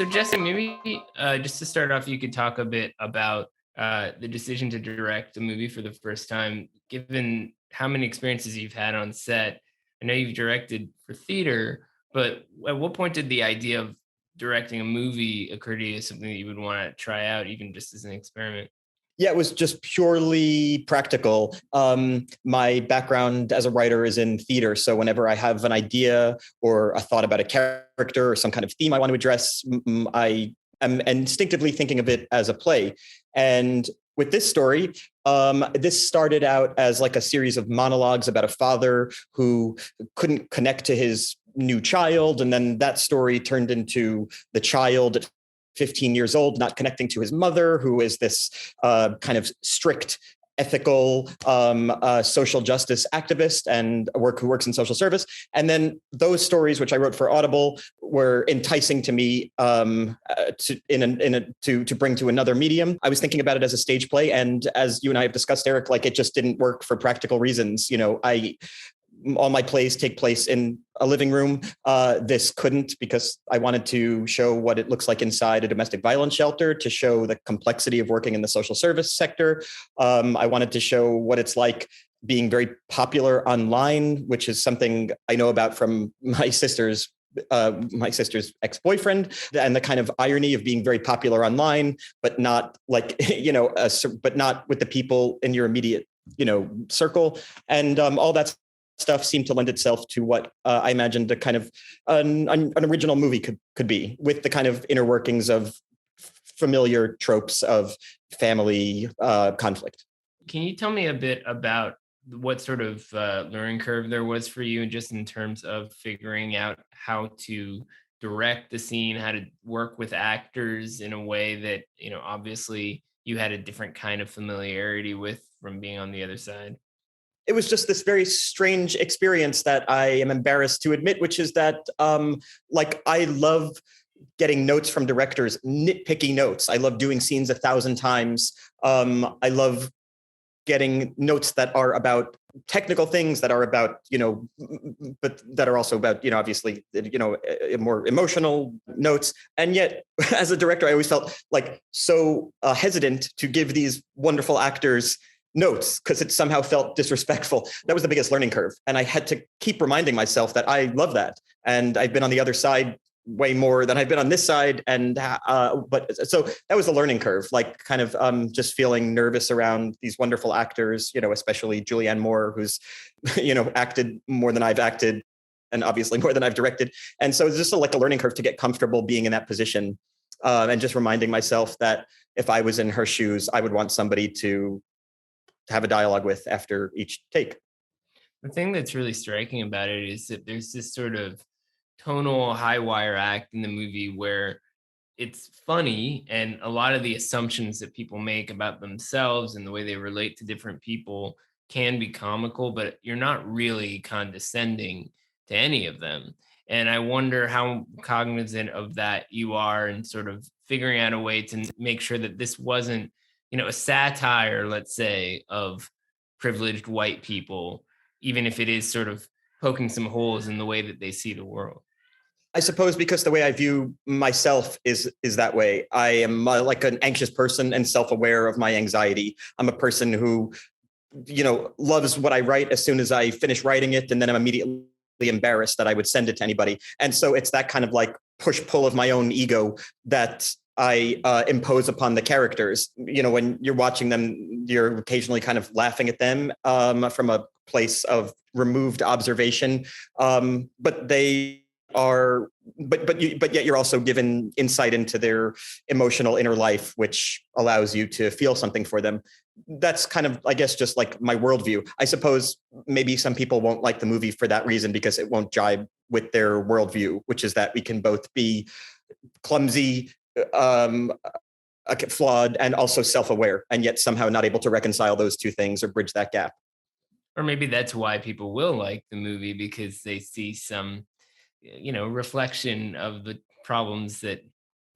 So Jesse, maybe just to start off, you could talk a bit about the decision to direct a movie for the first time, given how many experiences you've had on set. I know you've directed for theater, but at what point did the idea of directing a movie occur to you as something that you would want to try out, even just as an experiment? Yeah, it was just purely practical. My background as a writer is in theater. So whenever I have an idea or a thought about a character or some kind of theme I want to address, I am instinctively thinking of it as a play. And with this story, this started out as like a series of monologues about a father who couldn't connect to his new child. And then that story turned into the child 15 years old, not connecting to his mother, who is this kind of strict, ethical social justice activist and who works in social service. And then those stories, which I wrote for Audible, were enticing to me to bring to another medium. I was thinking about it as a stage play, and as you and I have discussed, Eric, like it just didn't work for practical reasons. All my plays take place in a living room. This couldn't, because I wanted to show what it looks like inside a domestic violence shelter, to show the complexity of working in the social service sector. I wanted to show what it's like being very popular online, which is something I know about from my sister's ex-boyfriend, and the kind of irony of being very popular online, but not like, but not with the people in your immediate, circle. And all that stuff seemed to lend itself to what I imagined a kind of an original movie could be, with the kind of inner workings of familiar tropes of family conflict. Can you tell me a bit about what sort of learning curve there was for you, just in terms of figuring out how to direct the scene, how to work with actors in a way that, obviously you had a different kind of familiarity with from being on the other side? It was just this very strange experience that I am embarrassed to admit, which is that I love getting notes from directors, nitpicky notes. I love doing scenes 1,000 times. I love getting notes that are about technical things, that are about, but that are also about, obviously, more emotional notes. And yet, as a director, I always felt like so hesitant to give these wonderful actors notes, because it somehow felt disrespectful. That was the biggest learning curve. And I had to keep reminding myself that I love that. And I've been on the other side way more than I've been on this side. And but so that was a learning curve, like kind of just feeling nervous around these wonderful actors, especially Julianne Moore, who's, acted more than I've acted, and obviously more than I've directed. And so it's just like a learning curve to get comfortable being in that position, and just reminding myself that if I was in her shoes, I would want somebody to have a dialogue with after each take. The thing that's really striking about it is that there's this sort of tonal high wire act in the movie where it's funny, and a lot of the assumptions that people make about themselves and the way they relate to different people can be comical, but you're not really condescending to any of them. And I wonder how cognizant of that you are, and sort of figuring out a way to make sure that this wasn't, a satire, let's say, of privileged white people, even if it is sort of poking some holes in the way that they see the world. I suppose because the way I view myself is that way. I am like an anxious person and self-aware of my anxiety. I'm a person who, loves what I write as soon as I finish writing it, and then I'm immediately embarrassed that I would send it to anybody. And so it's that kind of like push-pull of my own ego that I impose upon the characters. When you're watching them, you're occasionally kind of laughing at them from a place of removed observation, but they are, but yet you're also given insight into their emotional inner life, which allows you to feel something for them. That's kind of, I guess, just like my worldview. I suppose maybe some people won't like the movie for that reason, because it won't jibe with their worldview, which is that we can both be clumsy, flawed, and also self-aware, and yet somehow not able to reconcile those two things or bridge that gap. Or maybe that's why people will like the movie, because they see some, reflection of the problems that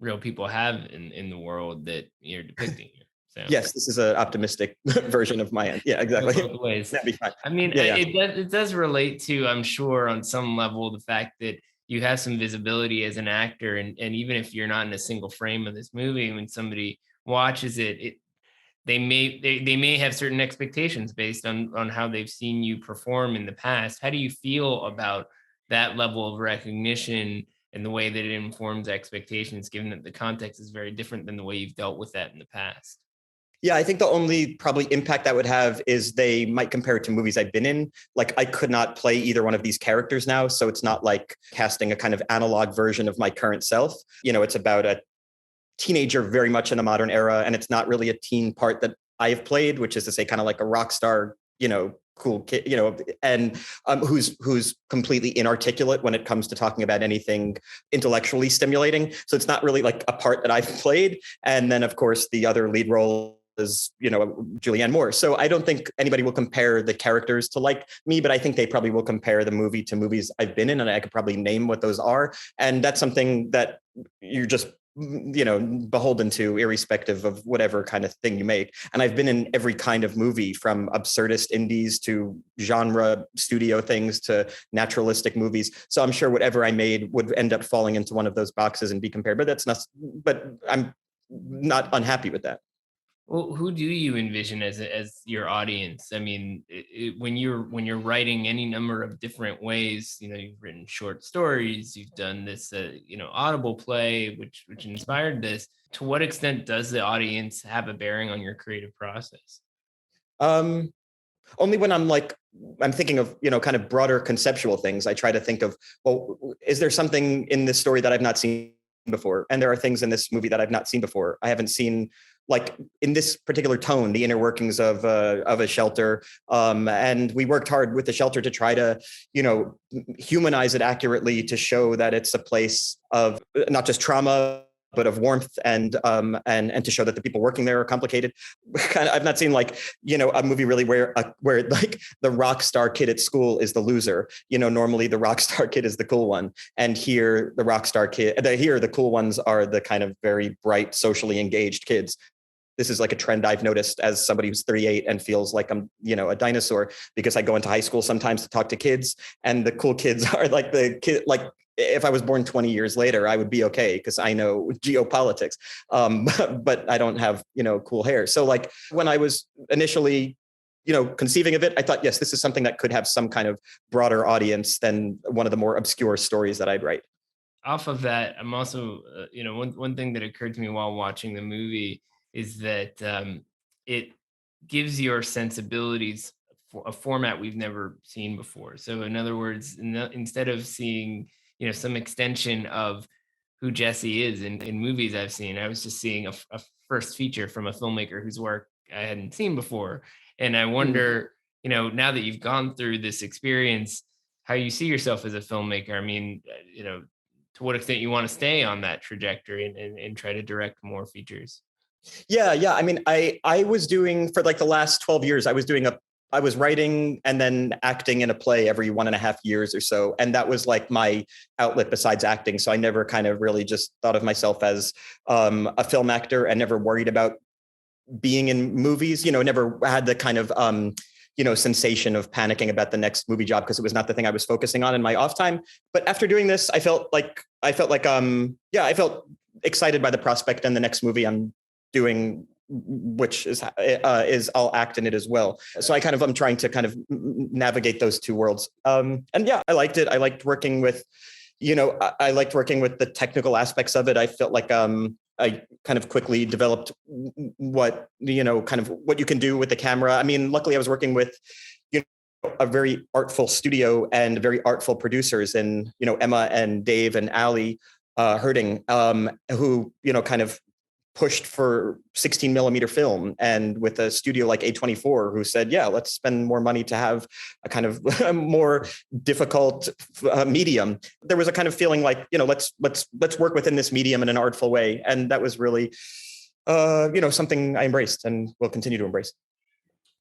real people have in the world that you're depicting here. So yes, this is an optimistic version of my end. Yeah, exactly. both ways. That'd be fine. I mean, Yeah. it does relate to, I'm sure, on some level, the fact that you have some visibility as an actor, and even if you're not in a single frame of this movie, when somebody watches it, they may have certain expectations based on how they've seen you perform in the past. How do you feel about that level of recognition and the way that it informs expectations, given that the context is very different than the way you've dealt with that in the past? Yeah, I think the only probably impact that would have is they might compare it to movies I've been in. Like I could not play either one of these characters now. So it's not like casting a kind of analog version of my current self. It's about a teenager very much in the modern era. And it's not really a teen part that I've played, which is to say kind of like a rock star, cool kid, and who's completely inarticulate when it comes to talking about anything intellectually stimulating. So it's not really like a part that I've played. And then of course the other lead role is, Julianne Moore. So I don't think anybody will compare the characters to like me, but I think they probably will compare the movie to movies I've been in, and I could probably name what those are. And that's something that you're just beholden to, irrespective of whatever kind of thing you make. And I've been in every kind of movie, from absurdist indies to genre studio things to naturalistic movies. So I'm sure whatever I made would end up falling into one of those boxes and be compared. But I'm not unhappy with that. Well, who do you envision as your audience? I mean, when you're writing any number of different ways, you've written short stories, you've done this, Audible play, which inspired this. To what extent does the audience have a bearing on your creative process? Only when I'm thinking of, kind of broader conceptual things. I try to think of, well, is there something in this story that I've not seen before? And there are things in this movie that I've not seen before. I haven't seen, like in this particular tone, the inner workings of a shelter. And we worked hard with the shelter to try to, humanize it accurately, to show that it's a place of not just trauma, but of warmth, and to show that the people working there are complicated. I've not seen a movie really where like the rock star kid at school is the loser. Normally the rock star kid is the cool one, and here the cool ones are the kind of very bright, socially engaged kids. This is like a trend I've noticed as somebody who's 38 and feels like I'm, a dinosaur, because I go into high school sometimes to talk to kids, and the cool kids are like the kid, like if I was born 20 years later, I would be okay because I know geopolitics. But I don't have, cool hair. So like when I was initially, conceiving of it, I thought, yes, this is something that could have some kind of broader audience than one of the more obscure stories that I'd write. Off of that, I'm also, one thing that occurred to me while watching the movie is that it gives your sensibilities a format we've never seen before. So, in other words, instead of seeing, some extension of who Jesse is in movies I've seen, I was just seeing a first feature from a filmmaker whose work I hadn't seen before. And I wonder, now that you've gone through this experience, how you see yourself as a filmmaker. I mean, to what extent you want to stay on that trajectory and try to direct more features. Yeah. I mean, I was doing, for like the last 12 years, I was writing and then acting in a play every 1.5 years or so. And that was like my outlet besides acting. So I never kind of really just thought of myself as a film actor, and never worried about being in movies, never had the kind of, sensation of panicking about the next movie job, because it was not the thing I was focusing on in my off time. But after doing this, I felt excited by the prospect, and the next movie I'm doing, which is I'll act in it as well. So I'm trying to kind of navigate those two worlds. And yeah, I liked it. I liked working with, I liked working with the technical aspects of it. I felt like I kind of quickly developed what, kind of what you can do with the camera. I mean, luckily I was working with, a very artful studio and very artful producers, and, Emma and Dave and Ali Herding, who, kind of pushed for 16 millimeter film, and with a studio like A24 who said, yeah, let's spend more money to have a kind of more difficult medium. There was a kind of feeling like, let's work within this medium in an artful way. And that was really, something I embraced and will continue to embrace.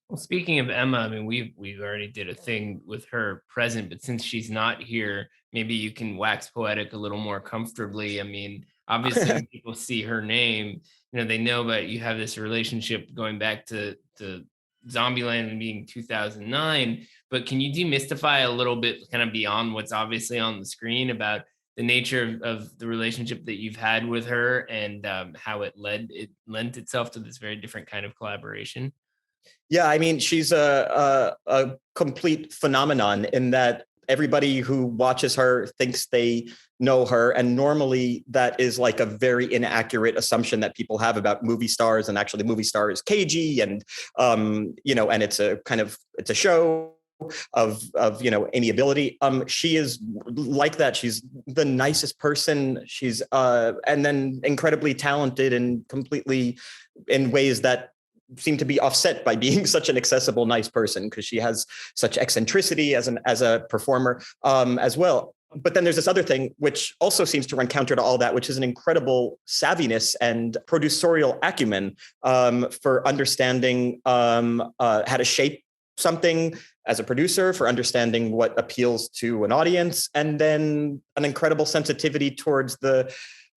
Well, speaking of Emma, I mean, we've already did a thing with her present, but since she's not here, maybe you can wax poetic a little more comfortably. I mean, obviously, when people see her name, they know that you have this relationship going back to Zombieland and being 2009. But can you demystify a little bit, kind of beyond what's obviously on the screen, about the nature of the relationship that you've had with her and how it lent itself to this very different kind of collaboration? Yeah, I mean, she's a complete phenomenon in that everybody who watches her thinks they know her. And normally that is like a very inaccurate assumption that people have about movie stars. And actually the movie star is cagey and, and it's a show of amiability. She is like that. She's the nicest person. She's and then incredibly talented and completely in ways that seem to be offset by being such an accessible, nice person, because she has such eccentricity as a performer as well. But then there's this other thing, which also seems to run counter to all that, which is an incredible savviness and producerial acumen for understanding how to shape something as a producer, for understanding what appeals to an audience, and then an incredible sensitivity towards the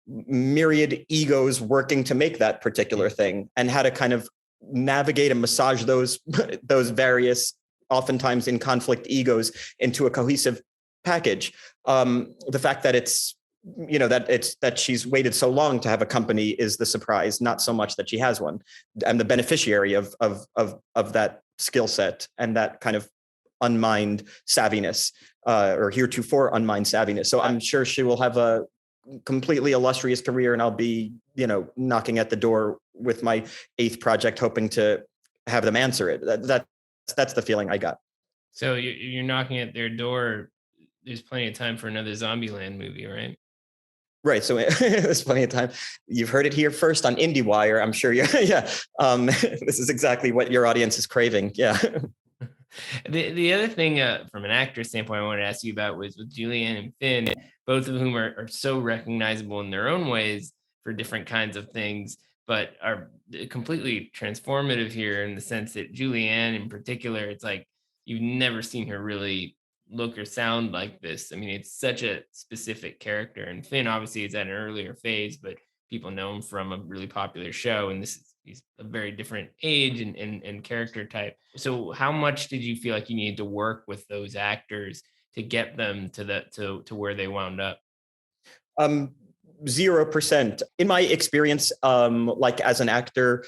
myriad egos working to make that particular thing, and how to kind of navigate and massage those various, oftentimes in conflict, egos into a cohesive package. The fact that that she's waited so long to have a company is the surprise, not so much that she has one. I'm the beneficiary of that skill set and that kind of unmined savviness, or heretofore unmined savviness. So I'm sure she will have a completely illustrious career, and I'll be, knocking at the door with my 8th project, hoping to have them answer it. That's the feeling I got. So you're knocking at their door. There's plenty of time for another Zombieland movie, right? Right. So there's plenty of time. You've heard it here first on IndieWire. I'm sure yeah. This is exactly what your audience is craving. Yeah. The other thing from an actor standpoint I wanted to ask you about was with Julianne and Finn, both of whom are so recognizable in their own ways for different kinds of things, but are completely transformative here in the sense that Julianne in particular, it's like you've never seen her really look or sound like this. I mean, it's such a specific character. And Finn obviously is at an earlier phase, but people know him from a really popular show. And he's a very different age and character type. So how much did you feel like you needed to work with those actors to get them to where they wound up? 0%. In my experience, like as an actor,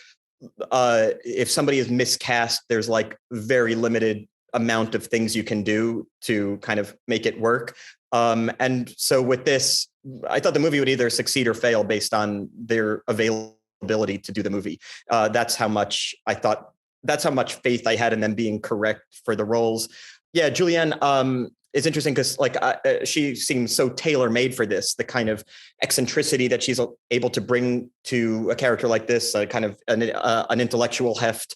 if somebody is miscast, there's like very limited amount of things you can do to kind of make it work. And so with this, I thought the movie would either succeed or fail based on their availability to do the movie. That's how much faith I had in them being correct for the roles. Yeah, Julianne is interesting because she seems so tailor-made for this, the kind of eccentricity that she's able to bring to a character like this, kind of an intellectual heft,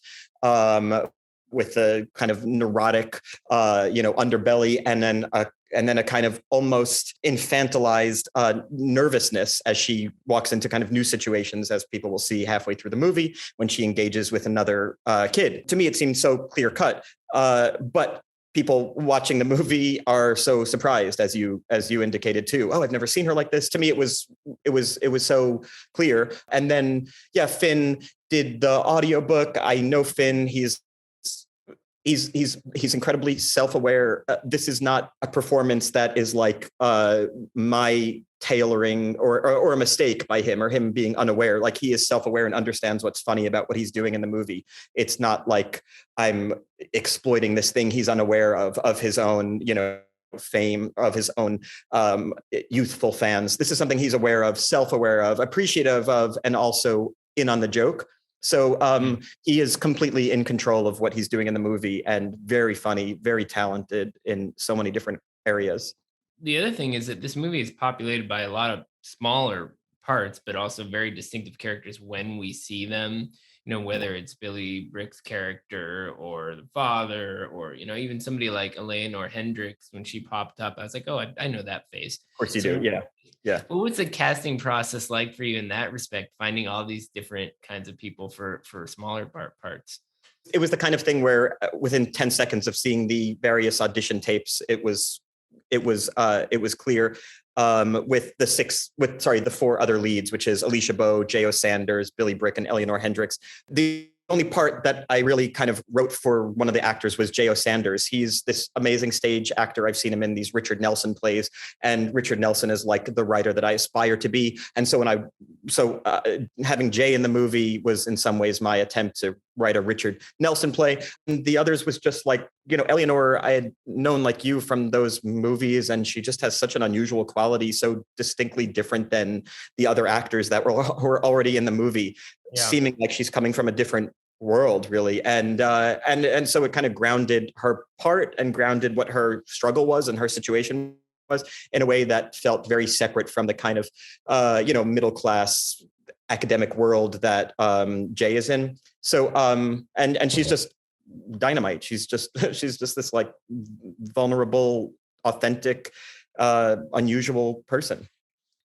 with a kind of neurotic, underbelly, and then a kind of almost infantilized nervousness as she walks into kind of new situations, as people will see halfway through the movie when she engages with another kid. To me, it seems so clear cut, but people watching the movie are so surprised, as you indicated too. Oh, I've never seen her like this. To me, it was so clear. And then, yeah, Finn did the audiobook. I know Finn. He's incredibly self-aware. This is not a performance that is like my tailoring or a mistake by him or him being unaware. Like, he is self-aware and understands what's funny about what he's doing in the movie. It's not like I'm exploiting this thing he's unaware of his own, fame, of his own youthful fans. This is something he's aware of, self-aware of, appreciative of, and also in on the joke. So he is completely in control of what he's doing in the movie, and very funny, very talented in so many different areas. The other thing is that this movie is populated by a lot of smaller parts, but also very distinctive characters when we see them, whether it's Billy Brick's character or the father, or, even somebody like Eleanor Hendricks, when she popped up, I was like, oh, I know that face. Of course you do. Yeah. Yeah. What was the casting process like for you in that respect, finding all these different kinds of people for smaller parts? It was the kind of thing where within 10 seconds of seeing the various audition tapes, it was clear, with the 4 other leads, which is Alicia Bowe, J.O. Sanders, Billy Brick, and Eleanor Hendricks. The only part that I really kind of wrote for one of the actors was J.O. Sanders. He's this amazing stage actor. I've seen him in these Richard Nelson plays, and Richard Nelson is like the writer that I aspire to be. And so having Jay in the movie was in some ways my attempt to write a Richard Nelson play. And the others was just like, Eleanor, I had known like you from those movies, and she just has such an unusual quality, so distinctly different than the other actors that were already in the movie. Yeah. Seeming like she's coming from a different world, really, and so it kind of grounded her part and grounded what her struggle was and her situation was in a way that felt very separate from the kind of middle class academic world that Jay is in. So and she's just dynamite. She's just this like vulnerable, authentic, unusual person.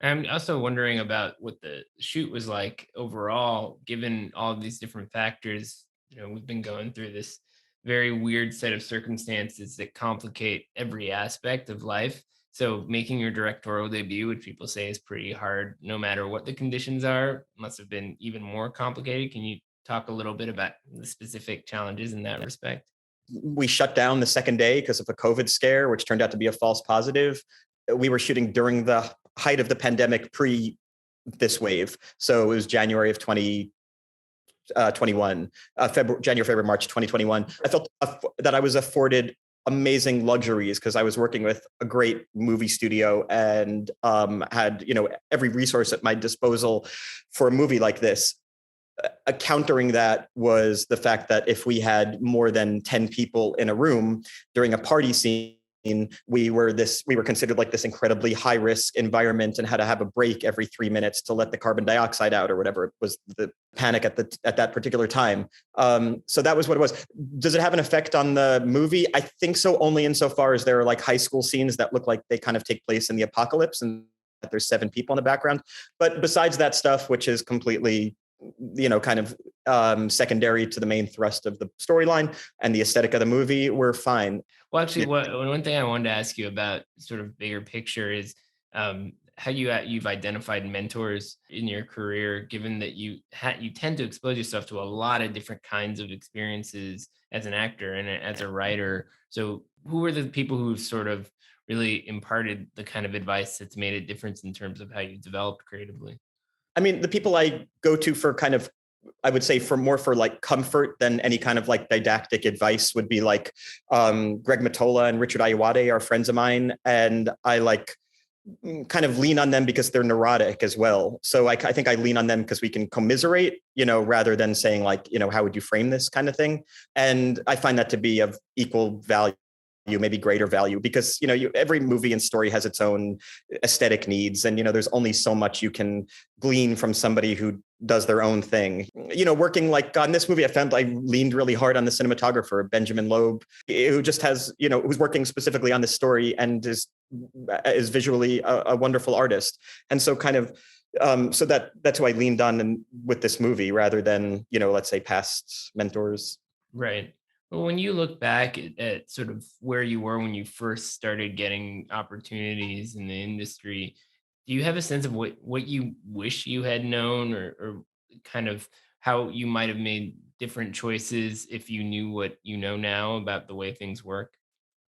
I'm also wondering about what the shoot was like overall, given all of these different factors. We've been going through this very weird set of circumstances that complicate every aspect of life. So making your directorial debut, which people say is pretty hard, no matter what the conditions are, must have been even more complicated. Can you talk a little bit about the specific challenges in that respect? We shut down the second day because of a COVID scare, which turned out to be a false positive. We were shooting during the height of the pandemic pre this wave. So it was January of 2021, January, February, March 2021. I felt that I was afforded amazing luxuries because I was working with a great movie studio and had every resource at my disposal for a movie like this. Countering that was the fact that if we had more than 10 people in a room during a party scene, we were considered like this incredibly high risk environment and had to have a break every 3 minutes to let the carbon dioxide out or whatever. It was the panic at that particular time. So that was what it was. Does it have an effect on the movie? I think so, only insofar as there are like high school scenes that look like they kind of take place in the apocalypse and there's 7 people in the background. But besides that stuff, which is completely kind of secondary to the main thrust of the storyline and the aesthetic of the movie, we're fine. Well, actually, one thing I wanted to ask you about sort of bigger picture is how you've identified mentors in your career, given that you tend to expose yourself to a lot of different kinds of experiences as an actor and as a writer. So who are the people who sort of really imparted the kind of advice that's made a difference in terms of how you developed creatively? I mean, the people I go to for kind of, I would say for like comfort than any kind of like didactic advice would be like Greg Mottola and Richard Ayoade are friends of mine. And I like kind of lean on them because they're neurotic as well. So I think I lean on them because we can commiserate, rather than saying like, how would you frame this kind of thing? And I find that to be of equal value, maybe greater value, because every movie and story has its own aesthetic needs, and there's only so much you can glean from somebody who does their own thing. Working like on this movie, I found I leaned really hard on the cinematographer Benjamin Loeb, who just has who's working specifically on this story and is visually a wonderful artist, and so kind of so that's who I leaned on with this movie rather than let's say past mentors. Right. Well, when you look back at sort of where you were when you first started getting opportunities in the industry, do you have a sense of what you wish you had known, or kind of how you might have made different choices if you knew what you know now about the way things work?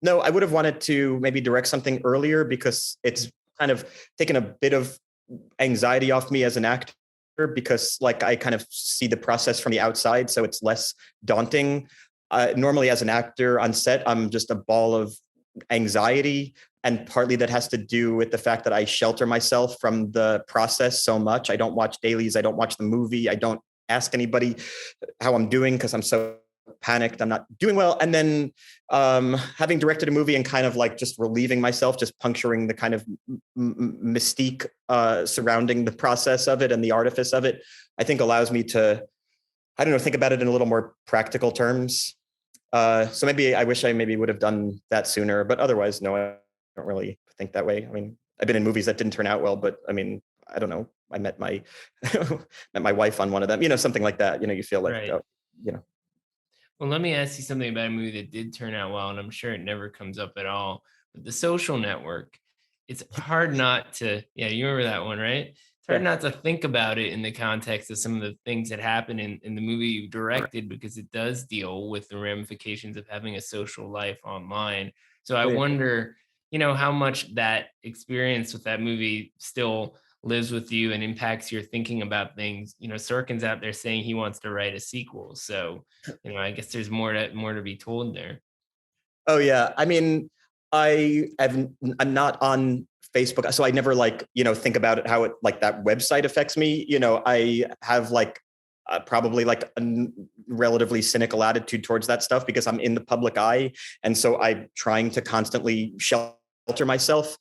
No, I would have wanted to maybe direct something earlier because it's kind of taken a bit of anxiety off me as an actor, because like I kind of see the process from the outside, so it's less daunting. Normally as an actor on set, I'm just a ball of anxiety. And partly that has to do with the fact that I shelter myself from the process so much. I don't watch dailies. I don't watch the movie. I don't ask anybody how I'm doing because I'm so panicked. I'm not doing well. And then having directed a movie and kind of like just relieving myself, just puncturing the kind of mystique surrounding the process of it and the artifice of it, I think allows me to, I don't know, think about it in a little more practical terms. So maybe I wish I maybe would have done that sooner, but otherwise, no, I don't really think that way. I mean, I've been in movies that didn't turn out well, but I mean, I don't know. I met my met my wife on one of them, something like that. You feel like, Right. Well, let me ask you something about a movie that did turn out well, and I'm sure it never comes up at all. But The Social Network, it's hard not to, yeah, you remember that one, right? It's hard not to think about it in the context of some of the things that happen in the movie you directed, because it does deal with the ramifications of having a social life online. So I Right. wonder, how much that experience with that movie still lives with you and impacts your thinking about things. Sorkin's out there saying he wants to write a sequel. So, I guess there's more to be told there. Oh yeah. I mean, I'm not on Facebook, so I never think about it, how it like that website affects me. I have probably like a relatively cynical attitude towards that stuff because I'm in the public eye, and so I'm trying to constantly shelter myself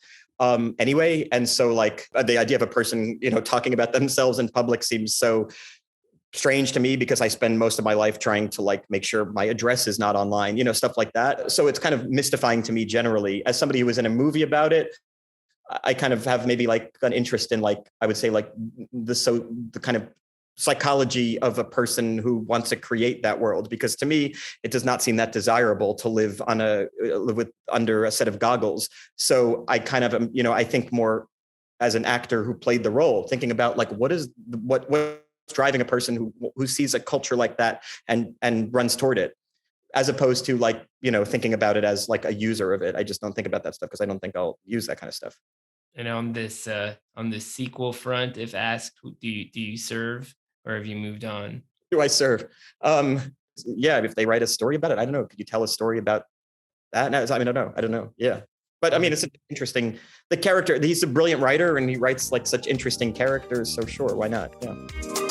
anyway. And so the idea of a person talking about themselves in public seems so strange to me because I spend most of my life trying to make sure my address is not online, stuff like that. So it's kind of mystifying to me generally. As somebody who was in a movie about it, I kind of have maybe an interest in I would say the kind of psychology of a person who wants to create that world, because to me it does not seem that desirable to live under a set of goggles. So I kind of I think more as an actor who played the role, thinking about what's driving a person who sees a culture like that and runs toward it, as opposed to thinking about it as a user of it. I just don't think about that stuff because I don't think I'll use that kind of stuff. And on this sequel front, if asked, do you serve, or have you moved on? Do I serve? Yeah, if they write a story about it, I don't know. Could you tell a story about that? No, I mean, I don't know. Yeah. But I mean, it's interesting. The character, he's a brilliant writer and he writes such interesting characters. So sure, why not? Yeah.